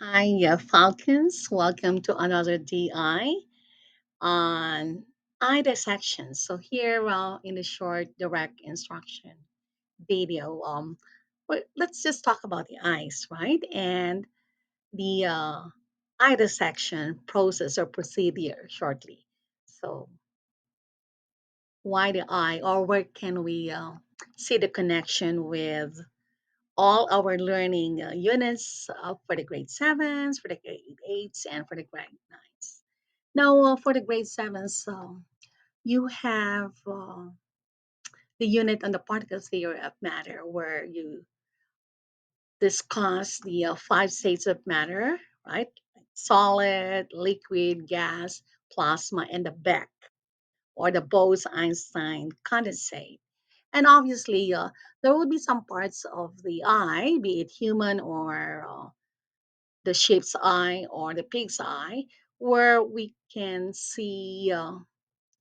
Hi, Falcons. Welcome to another DI on eye dissection. So here, in the short direct instruction video, let's just talk about the eyes, right? And the eye dissection process or procedure shortly. So why the eye, or where can we see the connection with all our learning units for the grade sevens, for the grade eights, and for the grade nines. Now, for the grade sevens, you have the unit on the particle theory of matter, where you discuss the five states of matter, right? Like solid, liquid, gas, plasma, and the Beck, or the Bose-Einstein condensate. And obviously, there will be some parts of the eye, be it human or the sheep's eye or the pig's eye, where we can see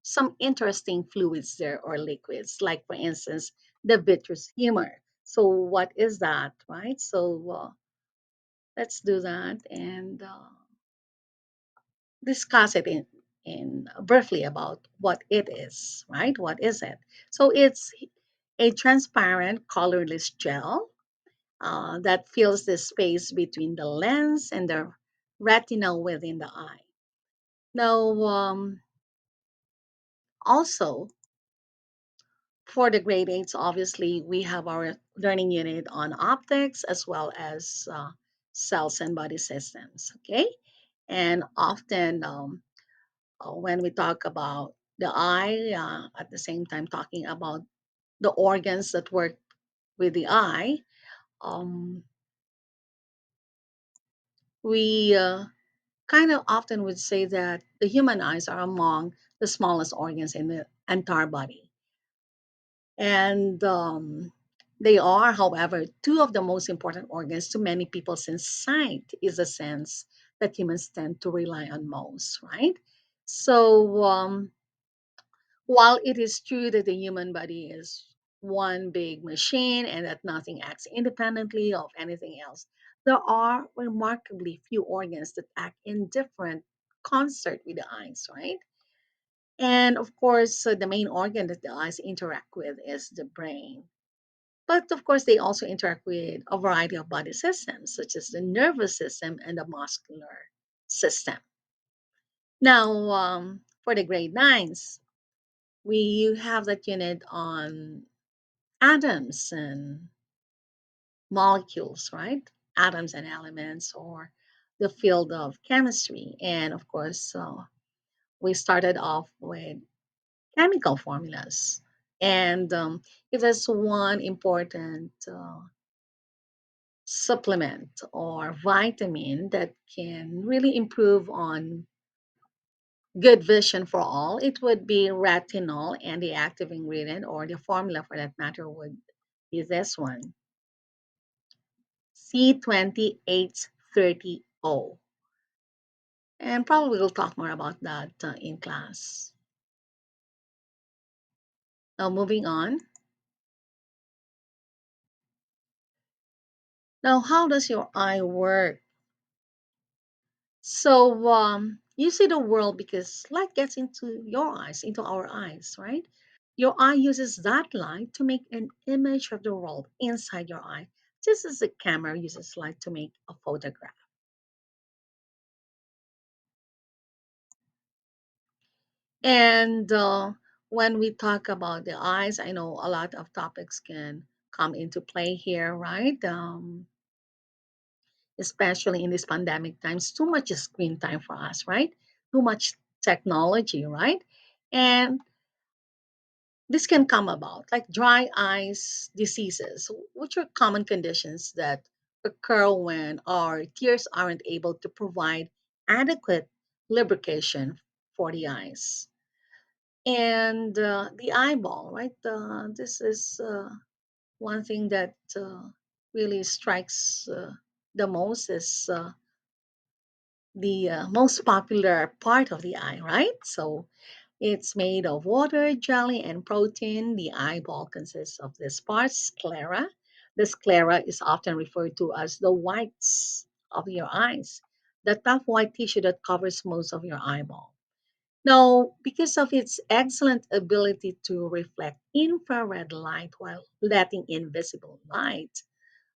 some interesting fluids there or liquids, like for instance, the vitreous humor. So, what is that, right? So, let's do that and discuss it in briefly about what it is, right? What is it? So, it's a transparent, colorless gel that fills the space between the lens and the retina within the eye. Now, also for the grade eights, obviously, we have our learning unit on optics as well as cells and body systems. Okay. And often, when we talk about the eye, at the same time, talking about the organs that work with the eye, um, we kind of often would say that the human eyes are among the smallest organs in the entire body. And they are, however, two of the most important organs to many people, since sight is a sense that humans tend to rely on most, right? So, while it is true that the human body is one big machine and that nothing acts independently of anything else, there are remarkably few organs that act in different concert with the eyes, right? And of course, the main organ that the eyes interact with is the brain. But of course, they also interact with a variety of body systems, such as the nervous system and the muscular system. Now, for the grade nines, we have that unit on atoms and molecules, right? Atoms and elements, or the field of chemistry. And of course, we started off with chemical formulas. And it is one important supplement or vitamin that can really improve on good vision for all, it would be retinol, and the active ingredient or the formula for that matter would be this one, C2830O. And probably we'll talk more about that in class. Now, moving on. Now, how does your eye work? So, you see the world because light gets into your eyes, into our eyes, right? Your eye uses that light to make an image of the world inside your eye, just as the camera uses light to make a photograph. And when we talk about the eyes, I know a lot of topics can come into play here, right? Especially in this pandemic times, too much screen time for us, right? Too much technology, right? And this can come about like dry eyes diseases, which are common conditions that occur when our tears aren't able to provide adequate lubrication for the eyes. And the eyeball, right? This is one thing that really strikes the most is the most popular part of the eye, right? So it's made of water, jelly, and protein. The eyeball consists of this part, sclera. The sclera is often referred to as the whites of your eyes, the tough white tissue that covers most of your eyeball. Now, because of its excellent ability to reflect infrared light while letting in visible light,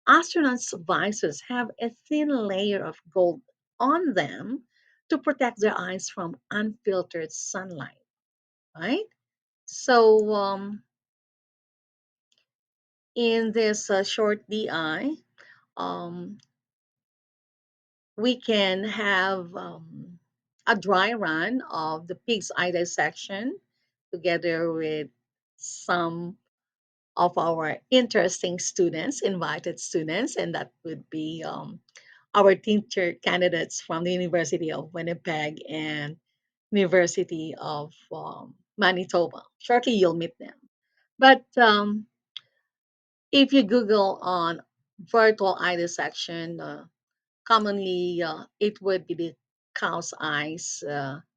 astronauts' visors have a thin layer of gold on them to protect their eyes from unfiltered sunlight, right? So, in this short DI, um, we can have a dry run of the pig's eye dissection together with some of our interesting students, invited students, and that would be our teacher candidates from the University of Winnipeg and University of Manitoba. Shortly, you'll meet them. But if you Google on virtual eye dissection, commonly it would be the cow's eyes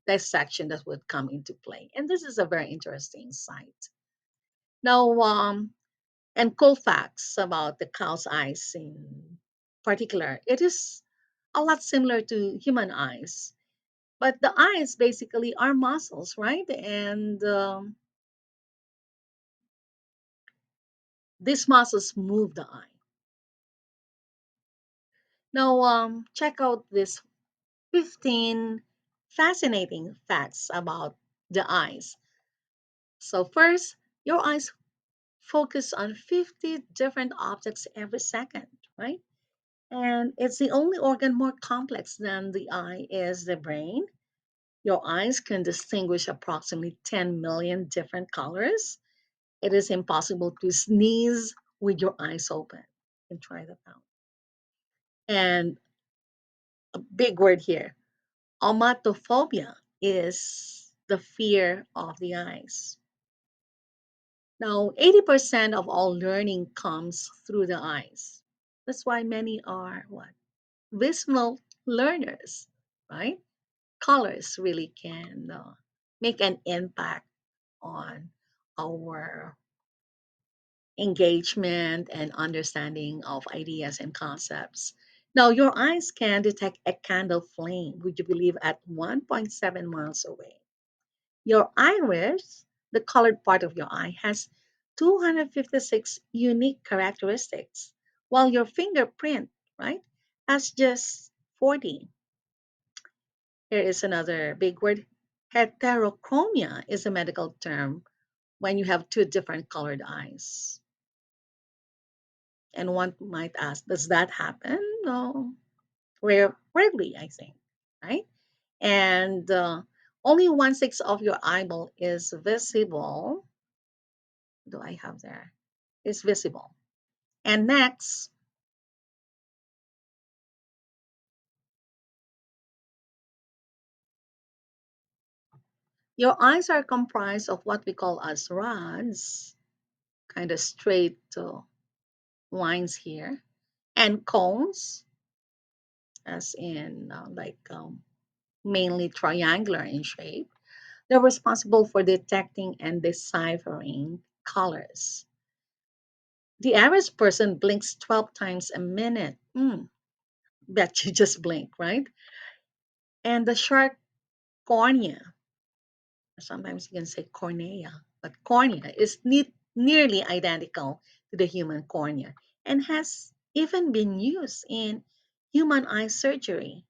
dissection that would come into play. And this is a very interesting site. Now, and cool facts about the cow's eyes in particular, it is a lot similar to human eyes. But the eyes basically are muscles, right? And these muscles move the eye. Now, check out this 15 fascinating facts about the eyes. So, first, your eyes focus on 50 different objects every second, right? And it's the only organ more complex than the eye is the brain. Your eyes can distinguish approximately 10 million different colors. It is impossible to sneeze with your eyes open. You can try that out. And a big word here, omatophobia is the fear of the eyes. Now, 80% of all learning comes through the eyes. That's why many are what? Visual learners, right? Colors really can make an impact on our engagement and understanding of ideas and concepts. Now, your eyes can detect a candle flame, would you believe, at 1.7 miles away. Your iris, the colored part of your eye, has 256 unique characteristics, while your fingerprint, right, has just 40. Here is another big word. Heterochromia is a medical term when you have two different colored eyes. And one might ask, does that happen? No, rarely, I think, right? And only one sixth of your eyeball is visible. Do I have there? Is visible. And next, your eyes are comprised of what we call as rods, kind of straight lines here, and cones, as in mainly triangular in shape. They're responsible for detecting and deciphering colors. The average person blinks 12 times a minute. Bet you just blink, right? And the shark cornea, sometimes you can say cornea, but cornea is nearly identical to the human cornea and has even been used in human eye surgery.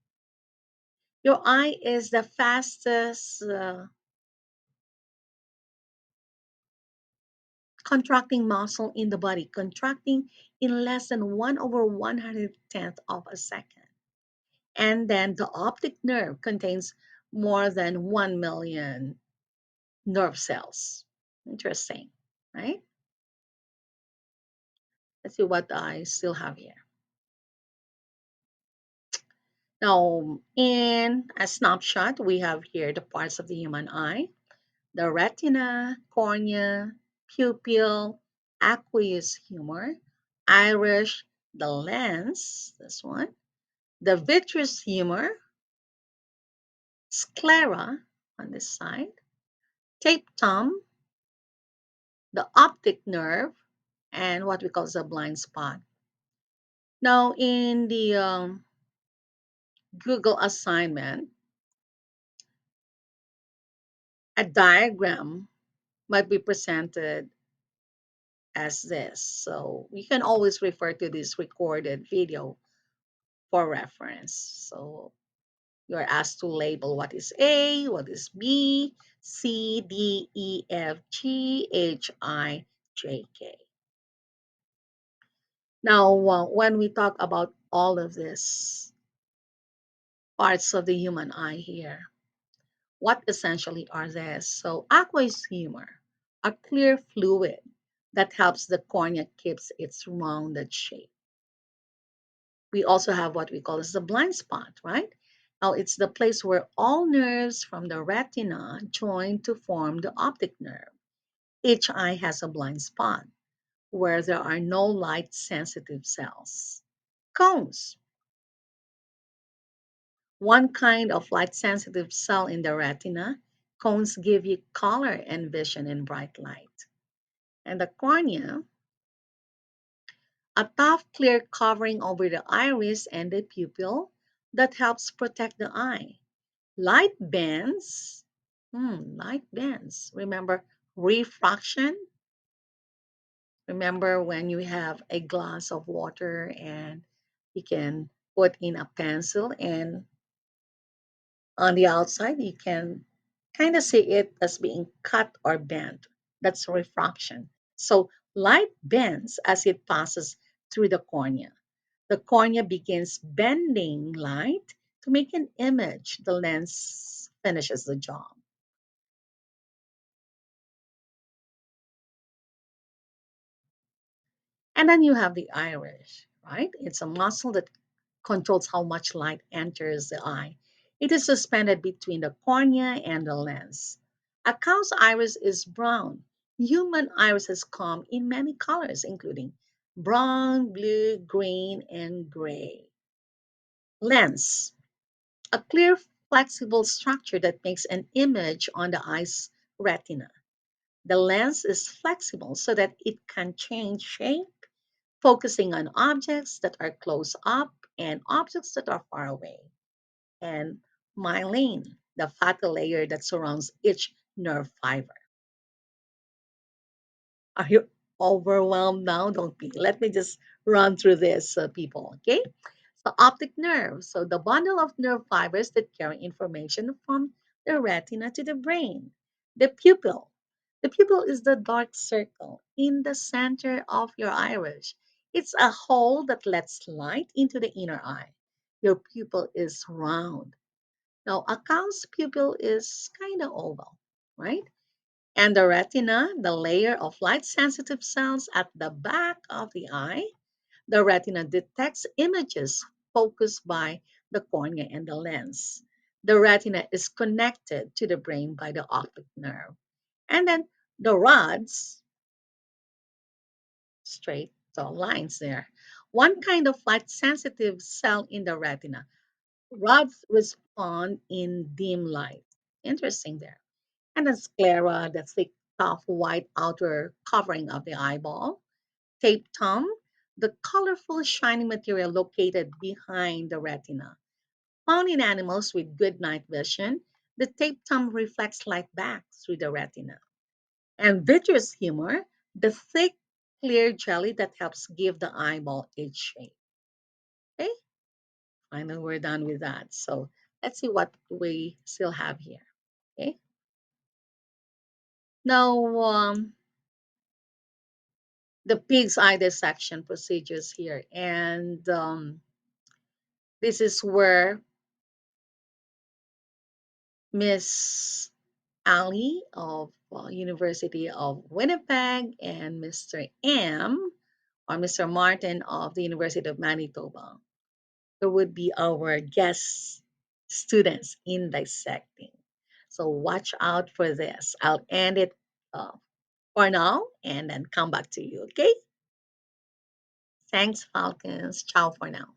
Your eye is the fastest contracting muscle in the body, contracting in less than 1 over 110th of a second. And then the optic nerve contains more than 1 million nerve cells. Interesting, right? Let's see what I still have here. Now, in a snapshot, we have here the parts of the human eye: the retina, cornea, pupil, aqueous humor, iris, the lens, this one, the vitreous humor, sclera on this side, tapetum, the optic nerve, and what we call the blind spot. Now, in the Google assignment, a diagram might be presented as this. So you can always refer to this recorded video for reference. So you're asked to label what is A, what is B, C, D, E, F, G, H, I, J, K. Now, when we talk about all of this parts of the human eye here, what essentially are these? So, aqueous humor, a clear fluid that helps the cornea keeps its rounded shape. We also have what we call as the blind spot, right? Now, it's the place where all nerves from the retina join to form the optic nerve. Each eye has a blind spot where there are no light sensitive cells. Cones, one kind of light sensitive cell in the retina. Cones give you color and vision in bright light. And the cornea, a tough, clear covering over the iris and the pupil that helps protect the eye. Light bends, light bends. Remember refraction? Remember when you have a glass of water and you can put in a pencil, and on the outside you can kind of see it as being cut or bent. That's refraction. So light bends as it passes through the cornea. The cornea begins bending light to make an image. The lens finishes the job. And then you have the iris, right? It's a muscle that controls how much light enters the eye. It is suspended between the cornea and the lens. A cow's iris is brown. Human irises come in many colors, including brown, blue, green, and gray. Lens, a clear, flexible structure that makes an image on the eye's retina. The lens is flexible so that it can change shape, focusing on objects that are close up and objects that are far away. And myelin, the fatty layer that surrounds each nerve fiber. Are you overwhelmed now? Don't be. Let me just run through this, people, okay? So, optic nerve. So, the bundle of nerve fibers that carry information from the retina to the brain. The pupil. The pupil is the dark circle in the center of your iris. It's a hole that lets light into the inner eye. Your pupil is round. Now, a cow's pupil is kind of oval, right? And the retina, the layer of light sensitive cells at the back of the eye, the retina detects images focused by the cornea and the lens. The retina is connected to the brain by the optic nerve. And then the rods, straight lines there. One kind of light sensitive cell in the retina. Rods respond in dim light. Interesting there. And then sclera, the thick, tough, white outer covering of the eyeball. Tapetum, the colorful, shiny material located behind the retina. Found in animals with good night vision, the tapetum reflects light back through the retina. And vitreous humor, the thick, clear jelly that helps give the eyeball its shape. Okay, finally we're done with that. So let's see what we still have here. Okay, now the pig's eye dissection procedures here, and this is where Miss Ali of University of Winnipeg and Mr. M or Mr. Martin of the University of Manitoba. There would be our guest students in dissecting. So watch out for this. I'll end it uh, for now and then come back to you. Okay? Thanks, Falcons. Ciao for now.